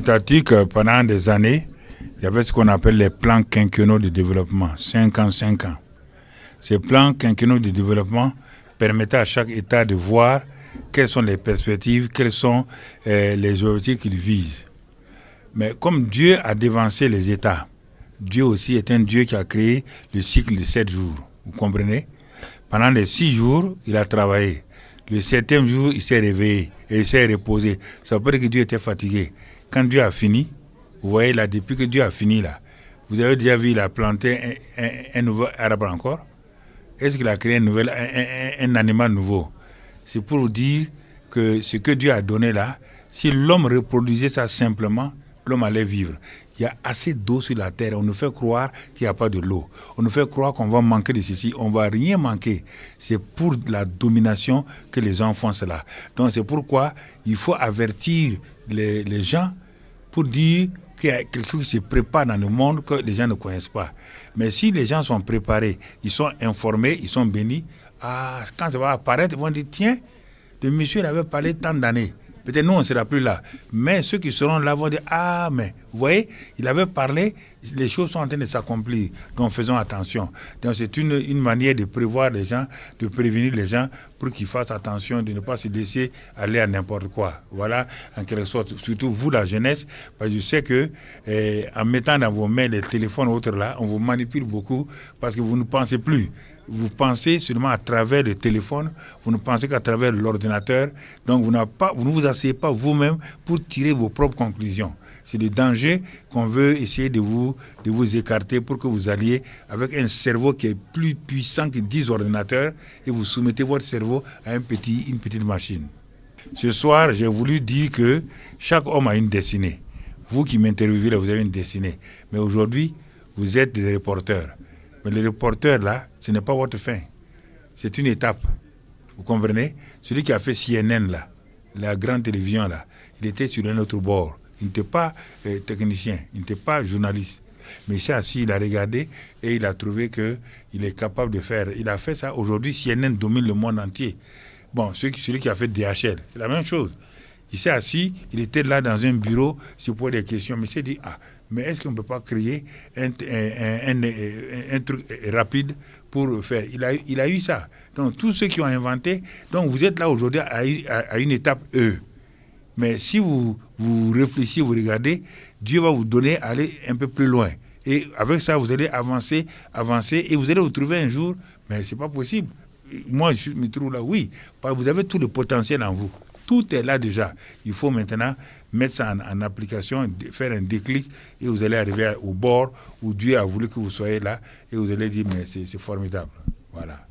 étatiques, pendant des années, il y avait ce qu'on appelle les plans quinquennaux de développement, 5 ans, 5 ans. Ces plans quinquennaux de développement permettaient à chaque État de voir quelles sont les perspectives, quels sont les objectifs qu'il vise. Mais comme Dieu a dévancé les États, Dieu aussi est un Dieu qui a créé le cycle de 7 jours. Vous comprenez? Pendant les 6 jours, il a travaillé. Le 7e jour, il s'est réveillé et il s'est reposé. Ça veut dire que Dieu était fatigué. Quand Dieu a fini, vous voyez là, depuis que Dieu a fini là, vous avez déjà vu, il a planté un nouveau arbre encore? Est-ce qu'il a créé un animal nouveau? C'est pour vous dire que ce que Dieu a donné là, si l'homme reproduisait ça simplement, l'homme allait vivre. Il y a assez d'eau sur la terre. On nous fait croire qu'il n'y a pas de l'eau. On nous fait croire qu'on va manquer de ceci. On ne va rien manquer. C'est pour la domination que les gens font cela. Donc c'est pourquoi il faut avertir les gens pour dire qu'il y a quelque chose qui se prépare dans le monde que les gens ne connaissent pas. Mais si les gens sont préparés, ils sont informés, ils sont bénis, quand ça va apparaître, ils vont dire, tiens, le monsieur il avait parlé tant d'années. Peut-être nous, on ne sera plus là. Mais ceux qui seront là vont dire, ah, mais vous voyez, il avait parlé, les choses sont en train de s'accomplir. Donc faisons attention. Donc c'est une manière de prévoir les gens, de prévenir les gens pour qu'ils fassent attention, de ne pas se laisser aller à n'importe quoi. Voilà, en quelque sorte, surtout vous, la jeunesse, parce que je sais que en mettant dans vos mains les téléphones ou autres là, on vous manipule beaucoup parce que vous ne pensez plus. Vous pensez seulement à travers le téléphone, vous ne pensez qu'à travers l'ordinateur, donc vous ne vous asseyez pas vous-même pour tirer vos propres conclusions. C'est le danger qu'on veut essayer de vous écarter pour que vous alliez avec un cerveau qui est plus puissant que 10 ordinateurs et vous soumettez votre cerveau à une petite machine. Ce soir, j'ai voulu dire que chaque homme a une destinée. Vous qui m'interviewez, vous avez une destinée. Mais aujourd'hui, vous êtes des reporters. Mais le reporter, là, ce n'est pas votre fin. C'est une étape. Vous comprenez? Celui qui a fait CNN, là, la grande télévision, là, il était sur un autre bord. Il n'était pas technicien, il n'était pas journaliste. Mais il s'est assis, il a regardé et il a trouvé qu'il est capable de faire. Il a fait ça. Aujourd'hui, CNN domine le monde entier. Bon, celui qui a fait DHL, c'est la même chose. Il s'est assis, il était là dans un bureau, se posait des questions, mais il s'est dit, mais est-ce qu'on ne peut pas créer un truc rapide pour faire? Il a eu ça. Donc, tous ceux qui ont inventé, donc vous êtes là aujourd'hui à une étape E. Mais si vous réfléchissez, vous regardez, Dieu va vous donner à aller un peu plus loin. Et avec ça, vous allez avancer, et vous allez vous trouver un jour, mais ce n'est pas possible. Moi, je me trouve là, oui, parce que vous avez tout le potentiel en vous. Tout est là déjà. Il faut maintenant mettre ça en application, faire un déclic et vous allez arriver au bord où Dieu a voulu que vous soyez là et vous allez dire mais c'est formidable. Voilà.